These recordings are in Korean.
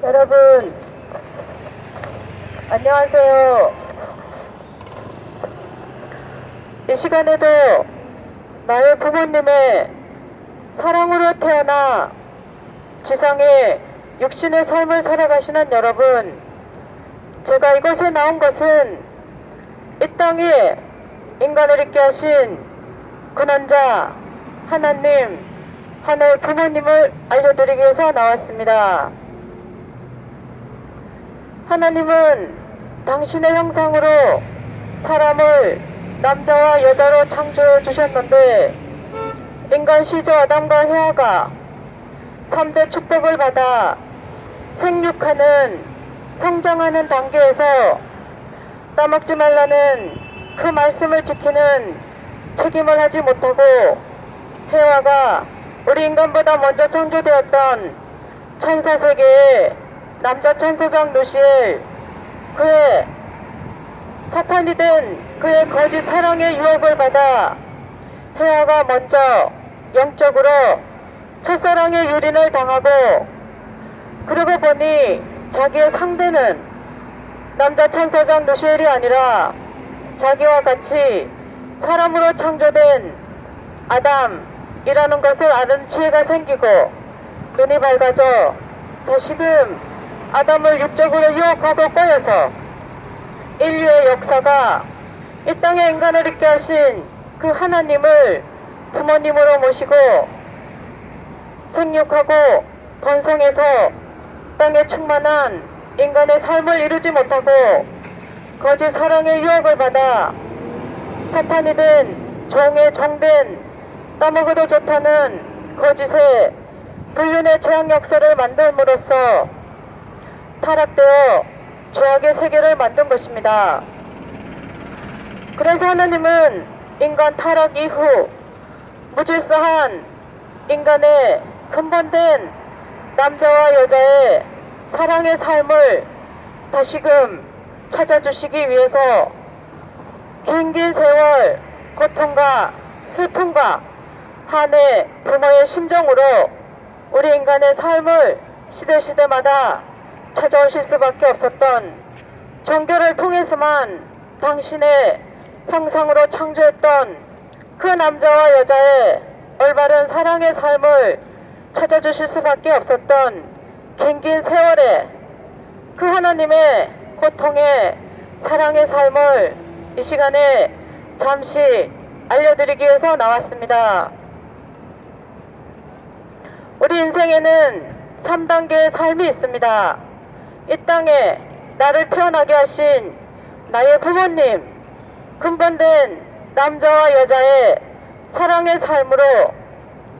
여러분, 안녕하세요. 이 시간에도 나의 부모님의 사랑으로 태어나 지상의 육신의 삶을 살아가시는 여러분, 제가 이곳에 나온 것은 이 땅에 인간을 있게 하신 근원자 하나님, 하나의 부모님을 알려드리기 위해서 나왔습니다. 하나님은 당신의 형상으로 사람을 남자와 여자로 창조해 주셨는데, 인간 시조 아담과 헤아가 3대 축복을 받아 생육하는, 성장하는 단계에서 따먹지 말라는 그 말씀을 지키는 책임을 하지 못하고, 헤아가 우리 인간보다 먼저 창조되었던 천사 세계의 남자 천사장 루시엘, 그의 사탄이 된 그의 거짓 사랑의 유혹을 받아 헤아가 먼저 영적으로 첫사랑의 유린을 당하고, 그러고 보니 자기의 상대는 남자 천사장 루시엘이 아니라 자기와 같이 사람으로 창조된 아담이라는 것을 아는 지혜가 생기고 눈이 밝아져 다시금 아담을 육적으로 유혹하고 꼬여서 인류의 역사가 이 땅에 인간을 있게 하신 그 하나님을 부모님으로 모시고 생육하고 번성해서 땅에 충만한 인간의 삶을 이루지 못하고 거짓 사랑의 유혹을 받아 사탄이 된 종의 종된 따먹어도 좋다는 거짓의 불륜의 죄악 역사를 만들므로써 타락되어 죄악의 세계를 만든 것입니다. 그래서 하나님은 인간 타락 이후 무질서한 인간의 근본된 남자와 여자의 사랑의 삶을 다시금 찾아주시기 위해서 긴 세월 고통과 슬픔과 한해 부모의 심정으로 우리 인간의 삶을 시대마다 찾아오실 수밖에 없었던, 종교를 통해서만 당신의 형상으로 창조했던 그 남자와 여자의 올바른 사랑의 삶을 찾아주실 수밖에 없었던 긴 세월에 그 하나님의 고통의 사랑의 삶을 이 시간에 잠시 알려드리기 위해서 나왔습니다. 우리 인생에는 3단계의 삶이 있습니다. 이 땅에 나를 태어나게 하신 나의 부모님, 근본된 남자와 여자의 사랑의 삶으로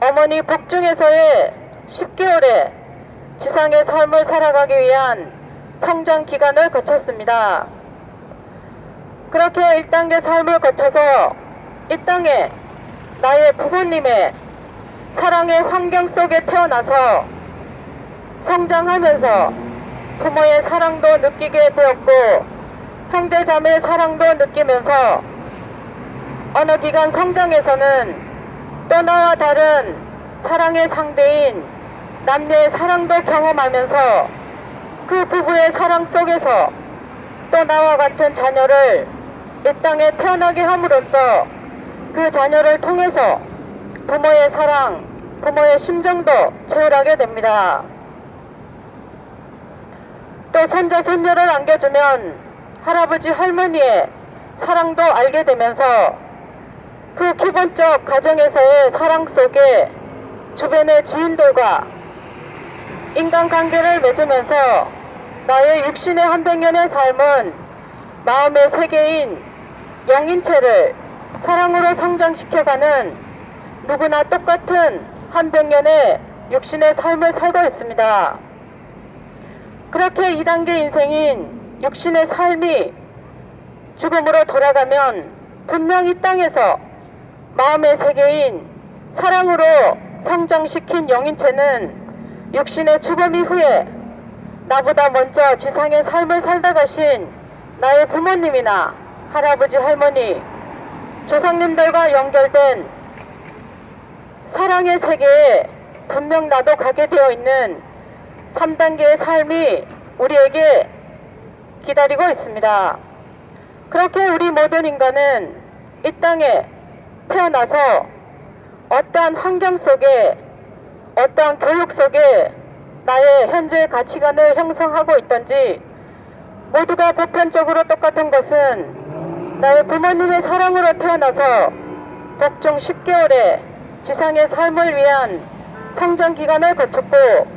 어머니 복중에서의 10개월의 지상의 삶을 살아가기 위한 성장 기간을 거쳤습니다. 그렇게 1단계 삶을 거쳐서 이 땅에 나의 부모님의 사랑의 환경 속에 태어나서 성장하면서 부모의 사랑도 느끼게 되었고 형제자매의 사랑도 느끼면서 어느 기간 성장에서는 또 나와 다른 사랑의 상대인 남녀의 사랑도 경험하면서 그 부부의 사랑 속에서 또 나와 같은 자녀를 이 땅에 태어나게 함으로써 그 자녀를 통해서 부모의 사랑, 부모의 심정도 채울하게 됩니다. 또 손자, 손녀를 안겨주면 할아버지, 할머니의 사랑도 알게 되면서 그 기본적 가정에서의 사랑 속에 주변의 지인들과 인간관계를 맺으면서 나의 육신의 한백년의 삶은 마음의 세계인 영인체를 사랑으로 성장시켜가는 누구나 똑같은 한백년의 육신의 삶을 살고 있습니다. 그렇게 2단계 인생인 육신의 삶이 죽음으로 돌아가면 분명 이 땅에서 마음의 세계인 사랑으로 성장시킨 영인체는 육신의 죽음 이후에 나보다 먼저 지상의 삶을 살다 가신 나의 부모님이나 할아버지, 할머니, 조상님들과 연결된 사랑의 세계에 분명 나도 가게 되어 있는 3단계의 삶이 우리에게 기다리고 있습니다. 그렇게 우리 모든 인간은 이 땅에 태어나서 어떠한 환경 속에, 어떠한 교육 속에 나의 현재의 가치관을 형성하고 있던지 모두가 보편적으로 똑같은 것은 나의 부모님의 사랑으로 태어나서 복종 10개월의 지상의 삶을 위한 성장 기간을 거쳤고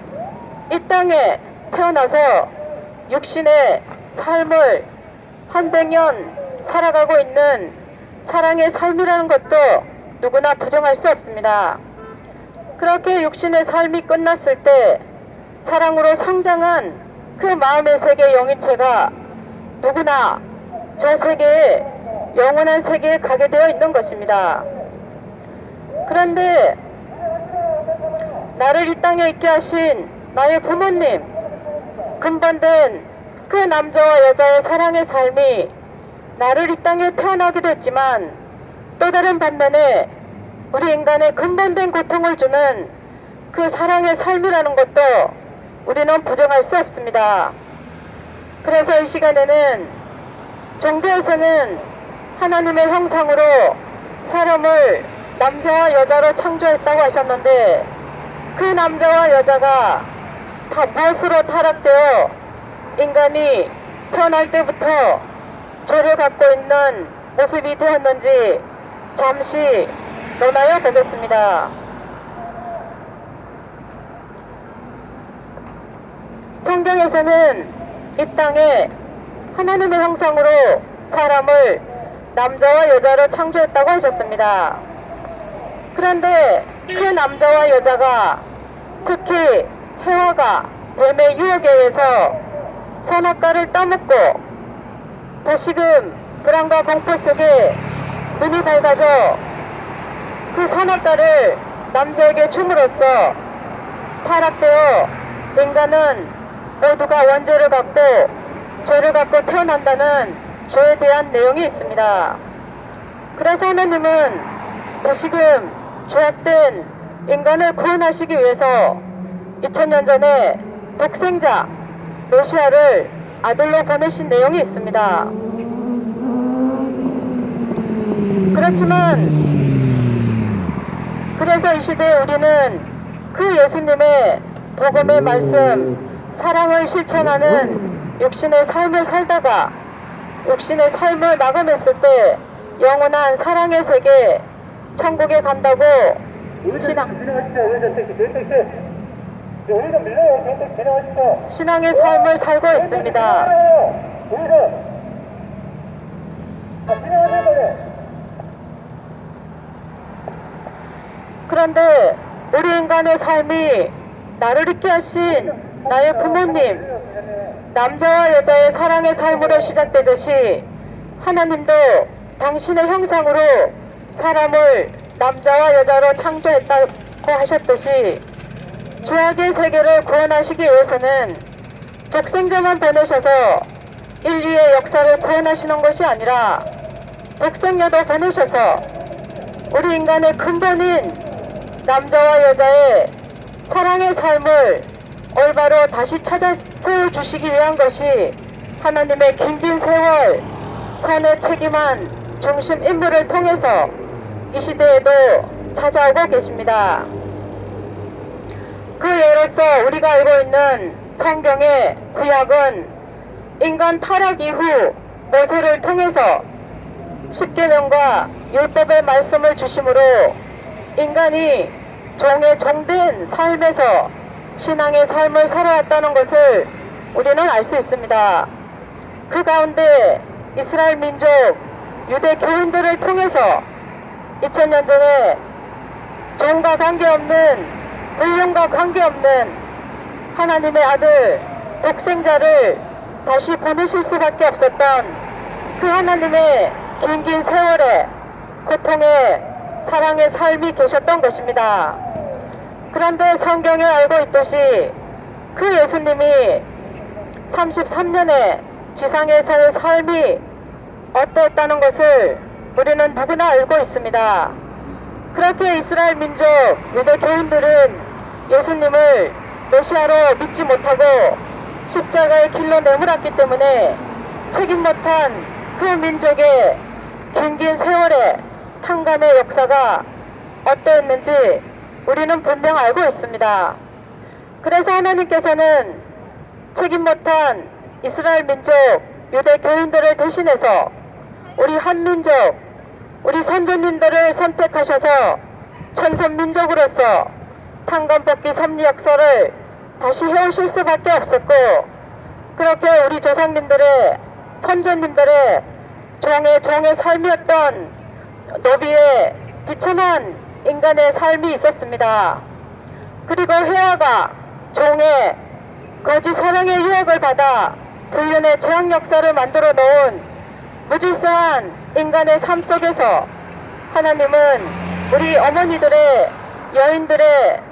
이 땅에 태어나서 육신의 삶을 한 100년 살아가고 있는 사랑의 삶이라는 것도 누구나 부정할 수 없습니다. 그렇게 육신의 삶이 끝났을 때 사랑으로 성장한 그 마음의 세계 영인체가 누구나 저 세계에 영원한 세계에 가게 되어 있는 것입니다. 그런데 나를 이 땅에 있게 하신 나의 부모님, 근본된 그 남자와 여자의 사랑의 삶이 나를 이 땅에 태어나기도 했지만 또 다른 반면에 우리 인간의 근본된 고통을 주는 그 사랑의 삶이라는 것도 우리는 부정할 수 없습니다. 그래서 이 시간에는 종교에서는 하나님의 형상으로 사람을 남자와 여자로 창조했다고 하셨는데 그 남자와 여자가 다 무엇으로 타락되어 인간이 태어날 때부터 죄를 갖고 있는 모습이 되었는지 잠시 논하여 보겠습니다. 성경에서는 이 땅에 하나님의 형상으로 사람을 남자와 여자로 창조했다고 하셨습니다. 그런데 그 남자와 여자가 특히 해와가 뱀의 유혹에 의해서 선악과를 따먹고 다시금 불안과 공포 속에 눈이 밝아져 그 선악과를 남자에게 줌으로써 타락되어 인간은 모두가 원죄를 갖고 죄를 갖고 태어난다는 죄에 대한 내용이 있습니다. 그래서 하나님은 다시금 죄악된 인간을 구원하시기 위해서 2000년 전에 독생자 메시아를 아들로 보내신 내용이 있습니다. 그렇지만 그래서 이 시대에 우리는 그 예수님의 복음의 말씀, 사랑을 실천하는 육신의 삶을 살다가 육신의 삶을 마감했을 때 영원한 사랑의 세계, 천국에 간다고 신앙의 삶을 살고 있습니다. 그런데 우리 인간의 삶이 나를 있게 하신 나의 부모님, 남자와 여자의 사랑의 삶으로 시작되듯이 하나님도 당신의 형상으로 사람을 남자와 여자로 창조했다고 하셨듯이 죄악의 세계를 구원하시기 위해서는 독생자만 보내셔서 인류의 역사를 구원하시는 것이 아니라 독생녀도 보내셔서 우리 인간의 근본인 남자와 여자의 사랑의 삶을 올바로 다시 찾아 세워주시기 위한 것이 하나님의 긴긴 세월 선의 책임한 중심 인물을 통해서 이 시대에도 찾아오고 계십니다. 그 예로서 우리가 알고 있는 성경의 구약은 인간 타락 이후 모세를 통해서 십계명과 율법의 말씀을 주심으로 인간이 종의 종된 삶에서 신앙의 삶을 살아왔다는 것을 우리는 알 수 있습니다. 그 가운데 이스라엘 민족 유대 교인들을 통해서 2000년 전에 종과 관계없는 불륜과 관계없는 하나님의 아들 독생자를 다시 보내실 수밖에 없었던 그 하나님의 긴긴 세월의 고통의 사랑의 삶이 계셨던 것입니다. 그런데 성경에 알고 있듯이 그 예수님이 33년의 지상에서의 삶이 어떠했다는 것을 우리는 누구나 알고 있습니다. 그렇게 이스라엘 민족 유대 교인들은 예수님을 메시아로 믿지 못하고 십자가의 길로 내몰았기 때문에 책임 못한 그 민족의 긴긴 세월의 탕감의 역사가 어떠했는지 우리는 분명 알고 있습니다. 그래서 하나님께서는 책임 못한 이스라엘 민족 유대 교인들을 대신해서 우리 한민족, 우리 선조님들을 선택하셔서 천선민족으로서 탕감받기 섭리 역사를 다시 해오실 수밖에 없었고, 그렇게 우리 조상님들의 선조님들의 종의 삶이었던 노비의 비천한 인간의 삶이 있었습니다. 그리고 헤아가 종의 거짓 사랑의 유혹을 받아 불륜의 재앙 역사를 만들어 놓은 무질서한 인간의 삶 속에서 하나님은 우리 어머니들의, 여인들의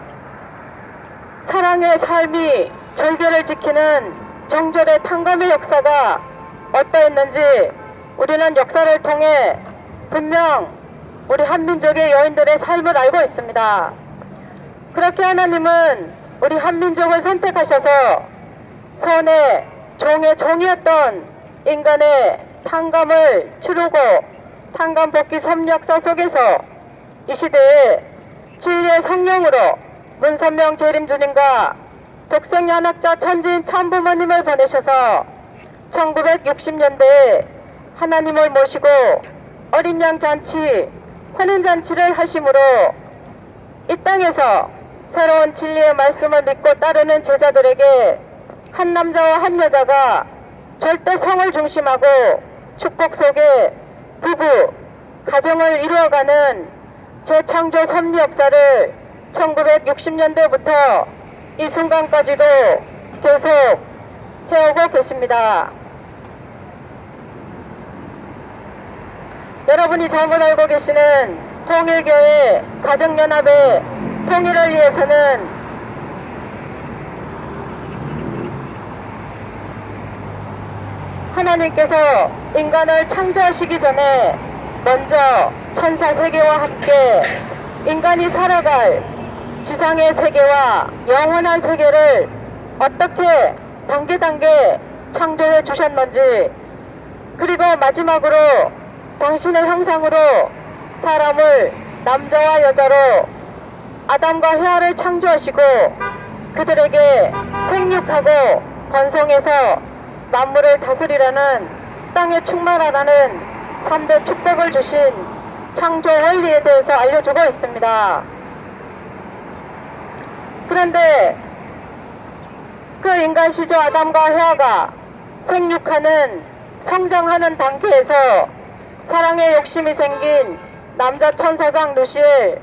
사랑의 삶이 절개를 지키는 정절의 탕감의 역사가 어떠했는지 우리는 역사를 통해 분명 우리 한민족의 여인들의 삶을 알고 있습니다. 그렇게 하나님은 우리 한민족을 선택하셔서 선의 종의 종이었던 인간의 탕감을 치르고 탕감 복귀 섭리역사 속에서 이 시대에 진리의 성령으로 문선명 재림주님과 독생연합자 천지인 참부모님을 보내셔서 1960년대에 하나님을 모시고 어린 양 잔치, 환인 잔치를 하심으로 이 땅에서 새로운 진리의 말씀을 믿고 따르는 제자들에게 한 남자와 한 여자가 절대 성을 중심하고 축복 속에 부부, 가정을 이루어가는 재창조 섭리 역사를 1960년대부터 이 순간까지도 계속 해오고 계십니다. 여러분이 잘못 알고 계시는 통일교회 가정연합의 통일을 위해서는 하나님께서 인간을 창조하시기 전에 먼저 천사 세계와 함께 인간이 살아갈 지상의 세계와 영원한 세계를 어떻게 단계 창조해 주셨는지, 그리고 마지막으로 당신의 형상으로 사람을 남자와 여자로 아담과 헤아를 창조하시고 그들에게 생육하고 번성해서 만물을 다스리라는, 땅에 충만하라는 3대 축복을 주신 창조 원리에 대해서 알려주고 있습니다. 그런데 그 인간 시조 아담과 헤아가 생육하는, 성장하는 단계에서 사랑의 욕심이 생긴 남자 천사장 루시엘,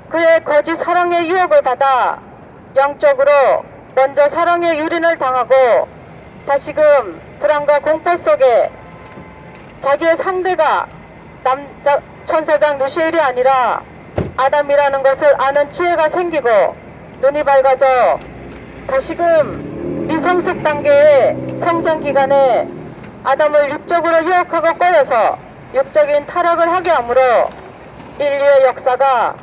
그의 거짓 사랑의 유혹을 받아 영적으로 먼저 사랑의 유린을 당하고 다시금 불안과 공포 속에 자기의 상대가 남자 천사장 루시엘이 아니라 아담이라는 것을 아는 지혜가 생기고 눈이 밝아져 다시금 미성숙 단계의 성장 기간에 아담을 육적으로 유혹하고 꼬여서 육적인 타락을 하게 하므로 인류의 역사가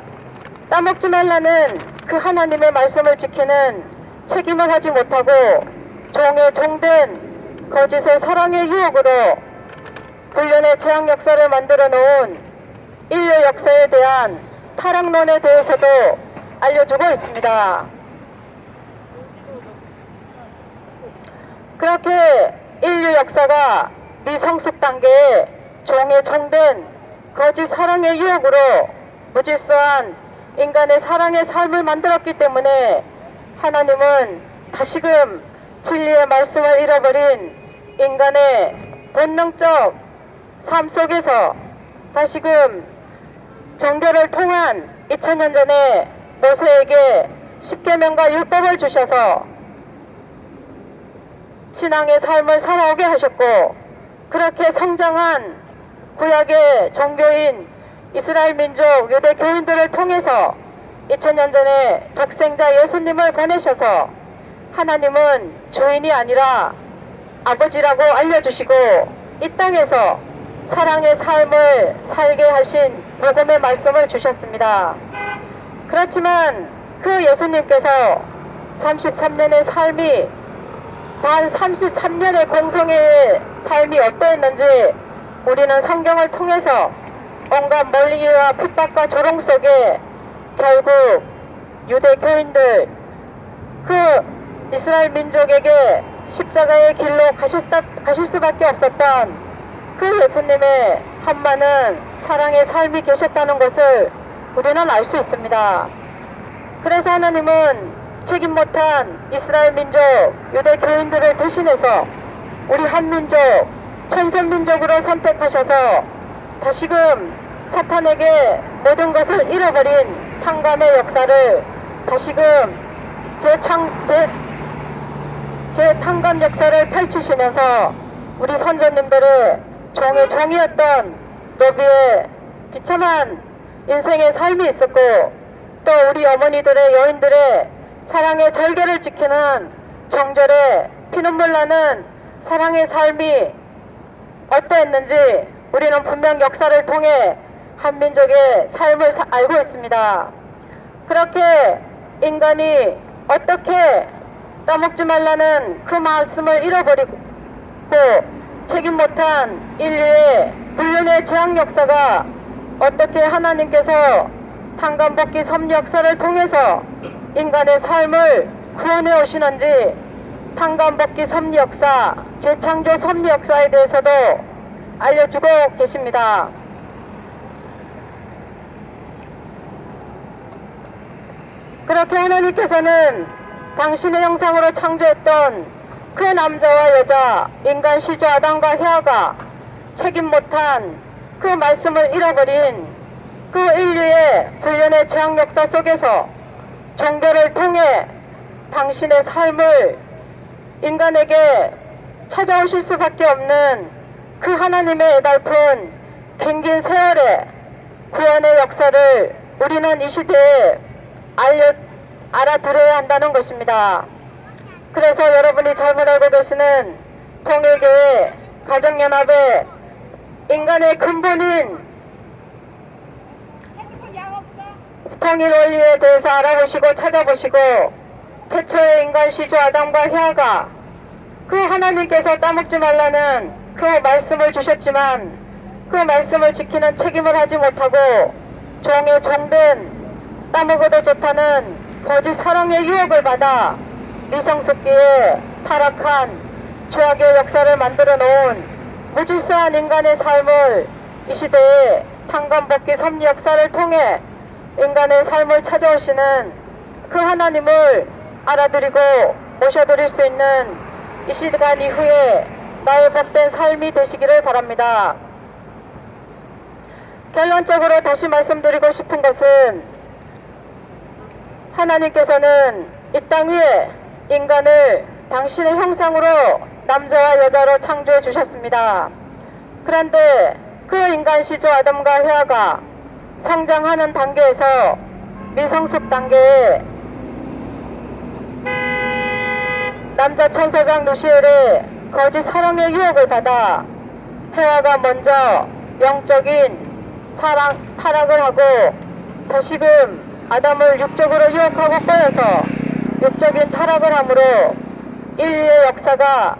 따먹지 말라는 그 하나님의 말씀을 지키는 책임을 하지 못하고 종의 종된 거짓의 사랑의 유혹으로 불륜의 재앙 역사를 만들어 놓은 인류 역사에 대한 타락론에 대해서도 알려주고 있습니다. 그렇게 인류 역사가 미성숙 단계에 종의 종된 거짓 사랑의 유혹으로 무질서한 인간의 사랑의 삶을 만들었기 때문에 하나님은 다시금 진리의 말씀을 잃어버린 인간의 본능적 삶 속에서 다시금 종교를 통한 2000년 전에 모세에게 십계명과 율법을 주셔서 신앙의 삶을 살아오게 하셨고, 그렇게 성장한 구약의 종교인 이스라엘 민족 유대 교인들을 통해서 2000년 전에 독생자 예수님을 보내셔서 하나님은 주인이 아니라 아버지라고 알려주시고 이 땅에서 사랑의 삶을 살게 하신 복음의 말씀을 주셨습니다. 그렇지만 그 예수님께서 33년의 삶이 단 33년의 공성의 삶이 어떠했는지 우리는 성경을 통해서 온갖 멀리와 핍박과 조롱 속에 결국 유대 교인들 그 이스라엘 민족에게 십자가의 길로 가실 수밖에 없었던 그 예수님의 한 많은 사랑의 삶이 계셨다는 것을 우리는 알 수 있습니다. 그래서 하나님은 책임 못한 이스라엘 민족 유대 교인들을 대신해서 우리 한민족 천선민족으로 선택하셔서 다시금 사탄에게 모든 것을 잃어버린 탕감의 역사를 다시금 재탕감 역사를 펼치시면서 우리 선조님들의 종의 종이었던 노비의 비참한 인생의 삶이 있었고 또 우리 어머니들의 여인들의 사랑의 절개를 지키는 정절의 피눈물 나는 사랑의 삶이 어떠했는지 우리는 분명 역사를 통해 한민족의 삶을 알고 있습니다. 그렇게 인간이 어떻게 따먹지 말라는 그 말씀을 잃어버리고 책임 못한 인류의 불륜의 재앙 역사가 어떻게 하나님께서 탕감복귀 섭리 역사를 통해서 인간의 삶을 구원해 오시는지 탕감복귀 섭리 역사, 재창조 섭리 역사에 대해서도 알려주고 계십니다. 그렇게 하나님께서는 당신의 형상으로 창조했던 그 남자와 여자, 인간 시조 아담과 헤아가 책임 못한 그 말씀을 잃어버린 그 인류의 불륜의 재앙 역사 속에서 종교를 통해 당신의 삶을 인간에게 찾아오실 수밖에 없는 그 하나님의 애달픈 긴긴 세월의 구원의 역사를 우리는 이 시대에 알아들어야 한다는 것입니다. 그래서 여러분이 잘못 알고 계시는 통일교회 가정연합의 인간의 근본인 통일 원리에 대해서 알아보시고 찾아보시고 태초의 인간 시조 아담과 헤아가 그 하나님께서 따먹지 말라는 그 말씀을 주셨지만 그 말씀을 지키는 책임을 하지 못하고 종의 종된 따먹어도 좋다는 거짓 사랑의 유혹을 받아 미성숙기에 타락한 죄악의 역사를 만들어 놓은 무질서한 인간의 삶을 이 시대에 탕감복귀 섭리 역사를 통해 인간의 삶을 찾아오시는 그 하나님을 알아드리고 모셔드릴 수 있는 이 시간 이후에 나의 복된 삶이 되시기를 바랍니다. 결론적으로 다시 말씀드리고 싶은 것은 하나님께서는 이 땅 위에 인간을 당신의 형상으로 남자와 여자로 창조해 주셨습니다. 그런데 그 인간 시조 아담과 헤아가 성장하는 단계에서 미성숙 단계에 남자 천사장 루시엘의 거짓 사랑의 유혹을 받아 헤아가 먼저 영적인 타락을 하고 다시금 아담을 육적으로 유혹하고 꺼여서 육적인 타락을 함으로 인류의 역사가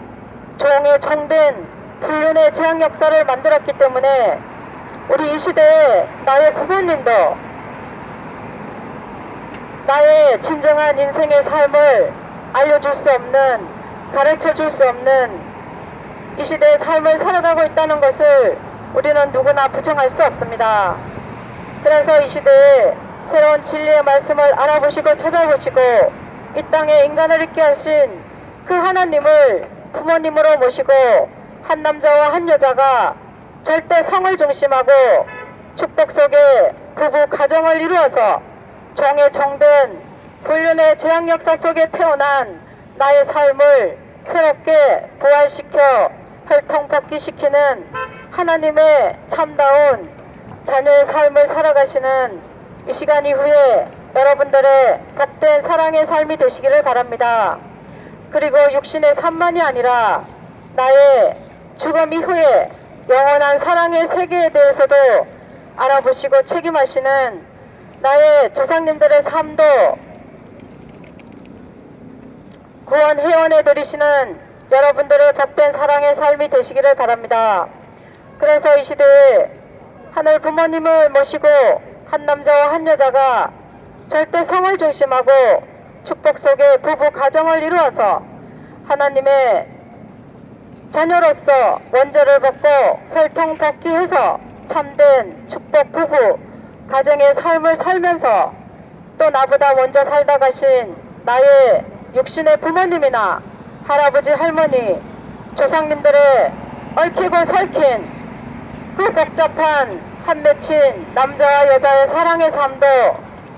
종의 종된 불륜의 재앙 역사를 만들었기 때문에 우리 이 시대에 나의 부모님도 나의 진정한 인생의 삶을 알려줄 수 없는, 가르쳐줄 수 없는 이 시대의 삶을 살아가고 있다는 것을 우리는 누구나 부정할 수 없습니다. 그래서 이 시대에 새로운 진리의 말씀을 알아보시고 찾아보시고 이 땅에 인간을 있게 하신 그 하나님을 부모님으로 모시고 한 남자와 한 여자가 절대 성을 중심하고 축복 속에 부부 가정을 이루어서 종의 종된 불륜의 재앙 역사 속에 태어난 나의 삶을 새롭게 부활시켜 혈통 복귀시키는 하나님의 참다운 자녀의 삶을 살아가시는 이 시간 이후에 여러분들의 복된 사랑의 삶이 되시기를 바랍니다. 그리고 육신의 삶만이 아니라 나의 죽음 이후에 영원한 사랑의 세계에 대해서도 알아보시고 책임하시는 나의 조상님들의 삶도 구원 회원해 드리시는 여러분들의 복된 사랑의 삶이 되시기를 바랍니다. 그래서 이 시대에 하늘 부모님을 모시고 한 남자와 한 여자가 절대 성을 중심하고 축복 속에 부부 가정을 이루어서 하나님의 자녀로서 원죄를 벗고 혈통 복귀해서 참된 축복 부부 가정의 삶을 살면서 또 나보다 먼저 살다 가신 나의 육신의 부모님이나 할아버지 할머니 조상님들의 얽히고 설킨 그 복잡한 한 맺힌 남자와 여자의 사랑의 삶도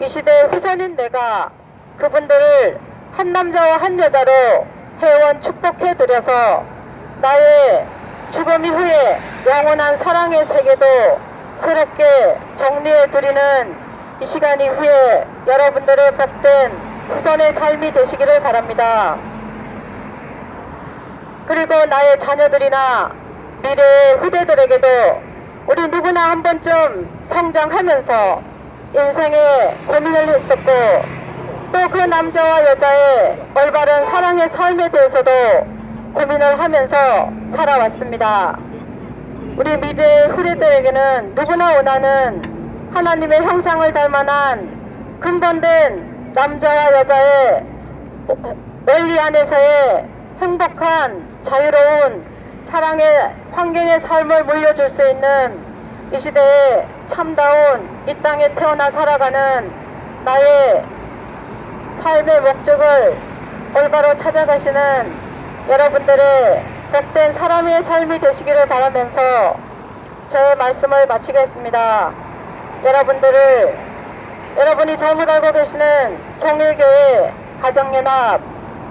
이 시대의 후손인 내가 그분들을 한 남자와 한 여자로 회원 축복해 드려서 나의 죽음 이후에 영원한 사랑의 세계도 새롭게 정리해 드리는 이 시간 이후에 여러분들의 복된 후손의 삶이 되시기를 바랍니다. 그리고 나의 자녀들이나 미래의 후대들에게도 우리 누구나 한 번쯤 성장하면서 인생에 고민을 했었고 또 그 남자와 여자의 올바른 사랑의 삶에 대해서도 고민을 하면서 살아왔습니다. 우리 미래의 후대들에게는 누구나 원하는 하나님의 형상을 닮아난 근본된 남자와 여자의 원리 안에서의 행복한 자유로운 사랑의 환경의 삶을 물려줄 수 있는 이 시대에 참다운 이 땅에 태어나 살아가는 나의 삶의 목적을 올바로 찾아가시는 여러분들의 복된 사람의 삶이 되시기를 바라면서 저의 말씀을 마치겠습니다. 여러분이 잘못 알고 계시는 통일교회 가정연합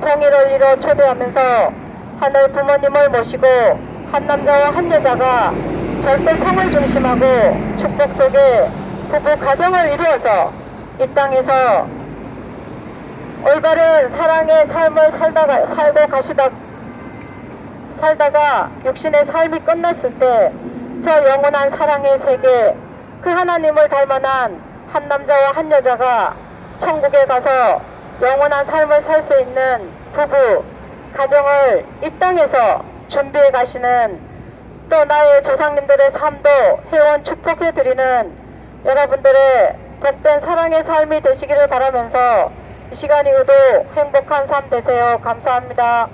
통일원리로 초대하면서 하늘 부모님을 모시고 한 남자와 한 여자가 절대 성을 중심하고 축복 속에 부부 가정을 이루어서 이 땅에서 올바른 사랑의 삶을 살다가 육신의 삶이 끝났을 때 저 영원한 사랑의 세계 그 하나님을 닮아난 한 남자와 한 여자가 천국에 가서 영원한 삶을 살 수 있는 부부 가정을 이 땅에서 준비해 가시는 또 나의 조상님들의 삶도 회원 축복해 드리는 여러분들의 복된 사랑의 삶이 되시기를 바라면서 이 시간 이후도 행복한 삶 되세요. 감사합니다.